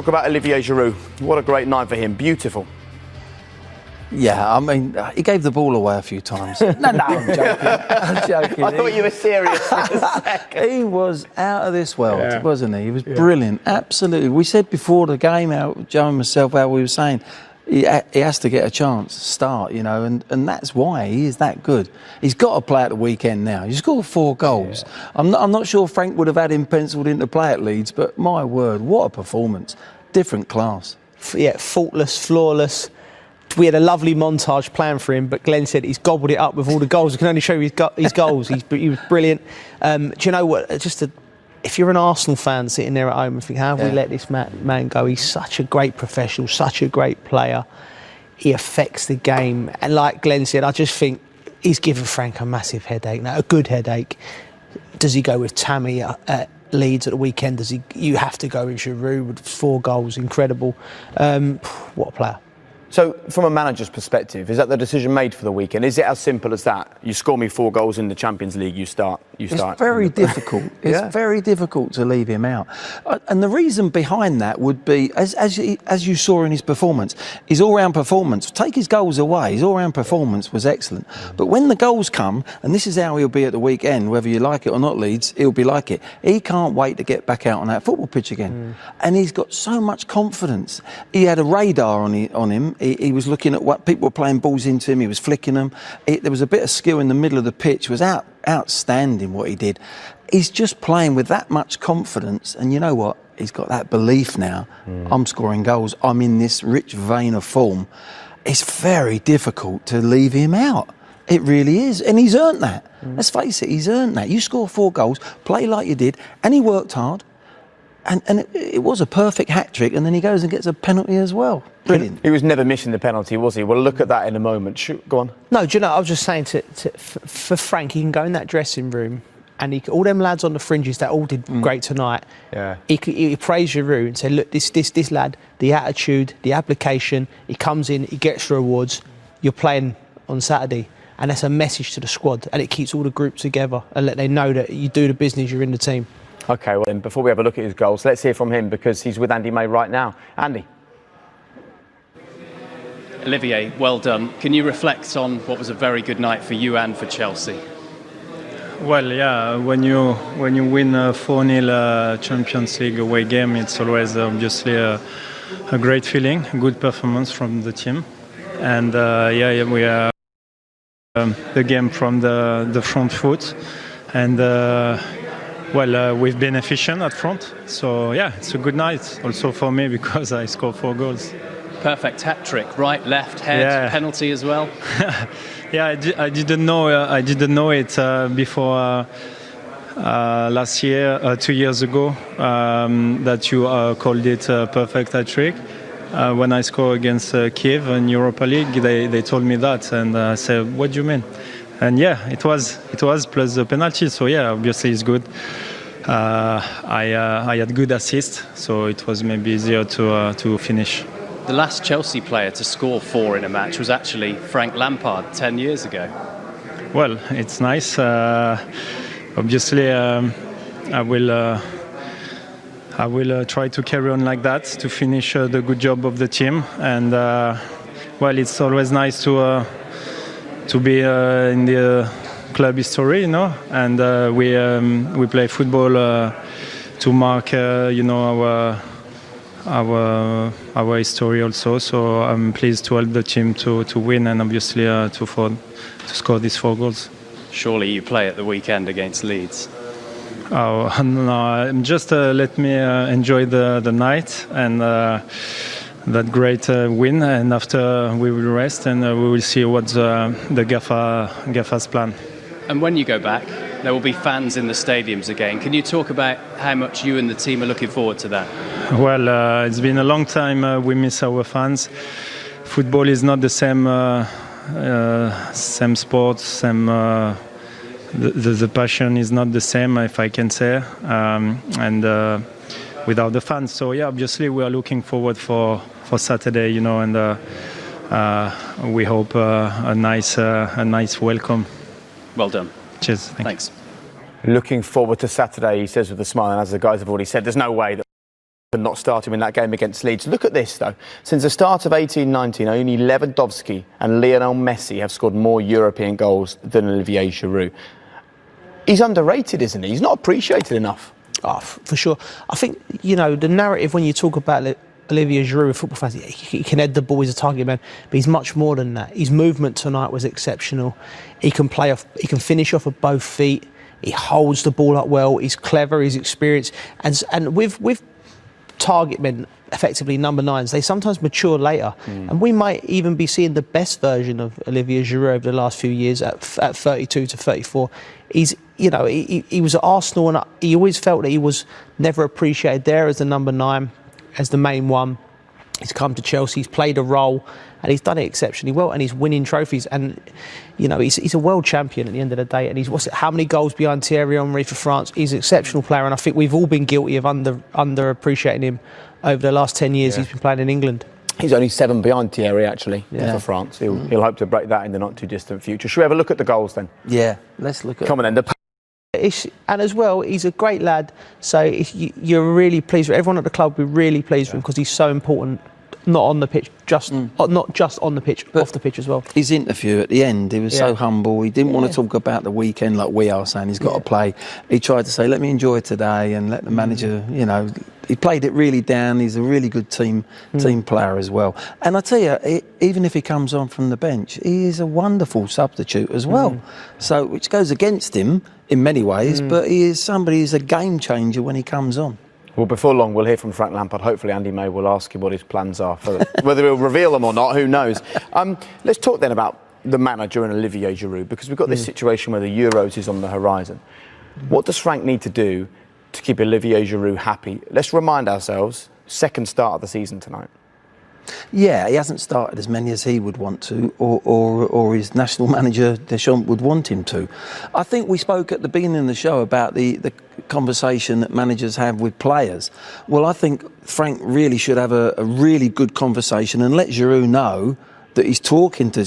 talk about Olivier Giroud. What a great night for him. Beautiful. Yeah, I mean, he gave the ball away a few times. No, I'm joking. I'm joking. I thought you were serious for a second. He was out of this world, wasn't he? He was brilliant, absolutely. We said before the game, Joe and myself, how we were saying, he has to get a chance to start, you know, and that's why he is that good. He's got to play at the weekend now. He's scored 4 goals. Yeah. I'm not sure Frank would have had him penciled in to play at Leeds, but my word, what a performance. Different class. Yeah, faultless, flawless. We had a lovely montage planned for him, but Glenn said he's gobbled it up with all the goals. I can only show you his goals. He was brilliant. Do you know what? If you're an Arsenal fan sitting there at home and think, how have we let this man go? He's such a great professional, such a great player. He affects the game. And like Glenn said, I just think he's given Frank a massive headache. Now, a good headache. Does he go with Tammy at Leeds at the weekend? You have to go with Giroud with 4 goals. Incredible. What a player. So, from a manager's perspective, is that the decision made for the weekend? Is it as simple as that? You score me 4 goals in the Champions League, you start. It's very difficult. It's very difficult to leave him out. And the reason behind that would be, as you saw in his performance, his all-round performance, take his goals away, his all-round performance was excellent. But when the goals come, and this is how he'll be at the weekend, whether you like it or not, Leeds, he'll be like it. He can't wait to get back out on that football pitch again. And he's got so much confidence. He had a radar on him. He was looking at what people were playing balls into him. He was flicking them. There was a bit of skill in the middle of the pitch. It was outstanding what he did. He's just playing with that much confidence. And you know what? He's got that belief now. I'm scoring goals. I'm in this rich vein of form. It's very difficult to leave him out. It really is. And he's earned that. Let's face it, he's earned that. You score 4 goals, play like you did, and he worked hard. And it was a perfect hat-trick, and then he goes and gets a penalty as well. Brilliant. He was never missing the penalty, was he? We'll look at that in a moment. Go on. No, do you know, I was just saying for Frank, he can go in that dressing room and all them lads on the fringes that all did great tonight, he praised Giroud and said, look, this lad, the attitude, the application, he comes in, he gets rewards, you're playing on Saturday. And that's a message to the squad, and it keeps all the group together and let they know that you do the business, you're in the team. OK, well then, before we have a look at his goals, let's hear from him because he's with Andy May right now. Andy. Olivier, well done. Can you reflect on what was a very good night for you and for Chelsea? Well, yeah, when you win a 4-0 Champions League away game, it's always obviously a great feeling, a good performance from the team. And we are the game from the front foot. And we've been efficient at front, so yeah, it's a good night also for me because I scored 4 goals. Perfect hat-trick, right, left, head, penalty as well. Yeah, I didn't know it before last year, 2 years ago, that you called it a perfect hat-trick. When I scored against Kiev in Europa League, they told me that, and I said, "What do you mean?" And yeah, it was plus the penalty. So yeah, obviously it's good. I had good assists, so it was maybe easier to finish. The last Chelsea player to score 4 in a match was actually Frank Lampard 10 years ago. Well, it's nice. Obviously, I will try to carry on like that to finish the good job of the team. And it's always nice to be in the club history, you know. And we play football to mark, our history also. So I'm pleased to help the team to win and obviously to score these 4 goals. Surely you play at the weekend against Leeds. Oh no! Just let me enjoy the night and that great win, and after we will rest and we will see what's the Gaffer's plan. And when you go back, there will be fans in the stadiums again. Can you talk about how much you and the team are looking forward to that? Well, it's been a long time. We miss our fans. Football is not the same sport, same. The passion is not the same, if I can say, and without the fans. So yeah, obviously we are looking forward for Saturday, you know, and we hope a nice welcome. Well done. Cheers. Thanks. Looking forward to Saturday, he says with a smile, and as the guys have already said, there's no way that and not starting in that game against Leeds. Look at this, though. Since the start of 18-19, only Lewandowski and Lionel Messi have scored more European goals than Olivier Giroud. He's underrated, isn't he? He's not appreciated enough. Oh, for sure. I think, the narrative when you talk about Olivier Giroud, football fans, he can head the ball, he's a target man, but he's much more than that. His movement tonight was exceptional. He can finish off of both feet. He holds the ball up well. He's clever. He's experienced. And with target men, effectively number 9s, they sometimes mature later. And we might even be seeing the best version of Olivier Giroud over the last few years at 32 to 34. He was at Arsenal, and he always felt that he was never appreciated there as the number 9, as the main one. He's come to Chelsea, he's played a role, and he's done it exceptionally well, and he's winning trophies. And he's a world champion at the end of the day. And he's how many goals behind Thierry Henry for France? He's an exceptional player, and I think we've all been guilty of under appreciating him over the last 10 years. He's been playing in England. He's only 7 behind Thierry, actually, for France. He'll hope to break that in the not too distant future. Should we have a look at the goals then? Yeah, let's look at. Come on then. And as well, he's a great lad. So you're really pleased with everyone at the club. We're really pleased with him because he's so important. Not on the pitch, not just on the pitch, but off the pitch as well. His interview at the end, he was so humble. He didn't want to talk about the weekend like we are saying he's got to play. He tried to say, let me enjoy today and let the manager, he played it really down. He's a really good team player as well. And I tell you, even if he comes on from the bench, he is a wonderful substitute as well. So, which goes against him in many ways, but he is somebody who's a game changer when he comes on. Well, before long, we'll hear from Frank Lampard. Hopefully, Andy May will ask him what his plans are. Whether he'll reveal them or not, who knows. Let's talk then about the manager and Olivier Giroud, because we've got this situation where the Euros is on the horizon. What does Frank need to do to keep Olivier Giroud happy? Let's remind ourselves, second start of the season tonight. Yeah, he hasn't started as many as he would want to, or his national manager Deschamps would want him to. I think we spoke at the beginning of the show about the conversation that managers have with players. Well, I think Frank really should have a really good conversation and let Giroud know that he's talking to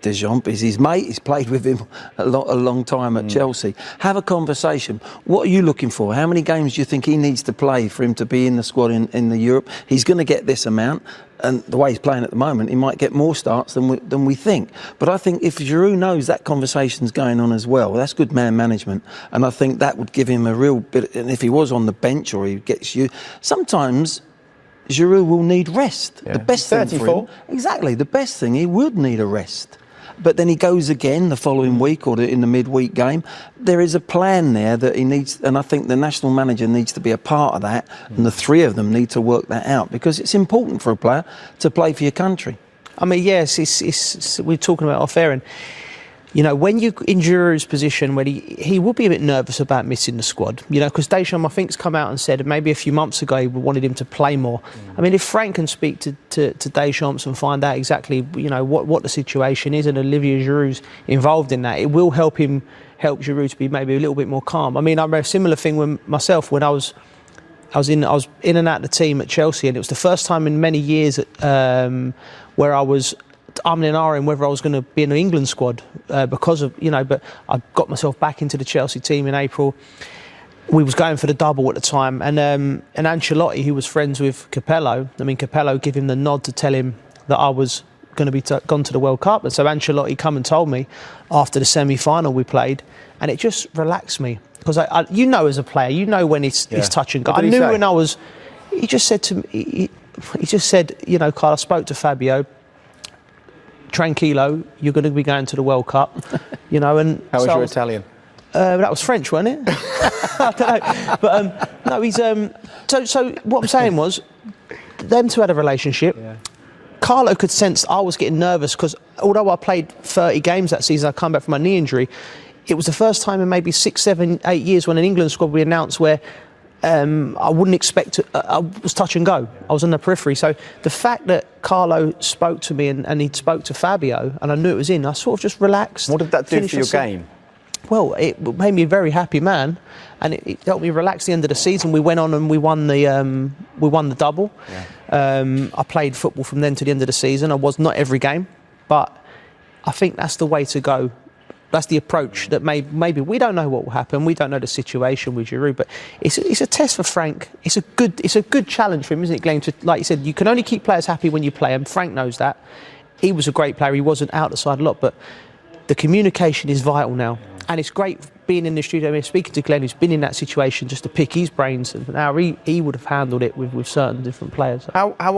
Deschamps. He's his mate. He's played with him a long time at Chelsea. Have a conversation. What are you looking for? How many games do you think he needs to play for him to be in the squad in the Europe? He's going to get this amount. And the way he's playing at the moment, he might get more starts than we think. But I think if Giroud knows that conversation's going on as well, that's good man management. And I think that would give him a real bit. And if he was on the bench or he gets you, sometimes Giroud will need rest. The best thing for him, exactly. The best thing, he would need a rest. But then he goes again the following week or in the midweek game. There is a plan there that he needs, and I think the national manager needs to be a part of that, and the three of them need to work that out because it's important for a player to play for your country. I mean, yes, we're talking about off air, and when you're in Giroud's position, when he would be a bit nervous about missing the squad, because Deschamps, I think, has come out and said maybe a few months ago he wanted him to play more. I mean, if Frank can speak to Deschamps and find out exactly, what the situation is, and Olivier Giroud's involved in that, it will help Giroud to be maybe a little bit more calm. I mean, I remember a similar thing with myself when I was in and out of the team at Chelsea, and it was the first time in many years where I was and whether I was going to be in the England squad because of, but I got myself back into the Chelsea team in April. We was going for the double at the time, and Ancelotti, who was friends with Capello, Capello gave him the nod to tell him that I was going to be gone to the World Cup. And so Ancelotti come and told me after the semi-final we played, and it just relaxed me because I as a player, when it's touch and go. I knew when I was. He just said to me, he just said, Carl, I spoke to Fabio. Tranquilo, you're going to be going to the World Cup, and how was your Italian? That was French, wasn't it? I don't know, but no, he's so what I'm saying was, them two had a relationship. Yeah. Carlo could sense I was getting nervous because although I played 30 games that season, I come back from my knee injury. It was the first time in maybe 6, 7, 8 years when an England squad we announced where I wouldn't expect to. I was touch and go. I was on the periphery. So the fact that Carlo spoke to me and he spoke to Fabio, and I knew it was in, I sort of just relaxed. What did that do for your game? Well, it made me a very happy man, and it helped me relax at the end of the season. We went on and we won the double. Yeah. I played football from then to the end of the season. I was not every game, but I think that's the way to go. That's the approach that maybe we don't know what will happen. We don't know the situation with Giroud, but it's a test for Frank. It's a good challenge for him, isn't it, Glenn? Like you said, you can only keep players happy when you play them. Frank knows that. He was a great player. He wasn't out the side a lot, but the communication is vital now. And it's great being in the studio here, speaking to Glenn, who's been in that situation, just to pick his brains and how he would have handled it with certain different players. How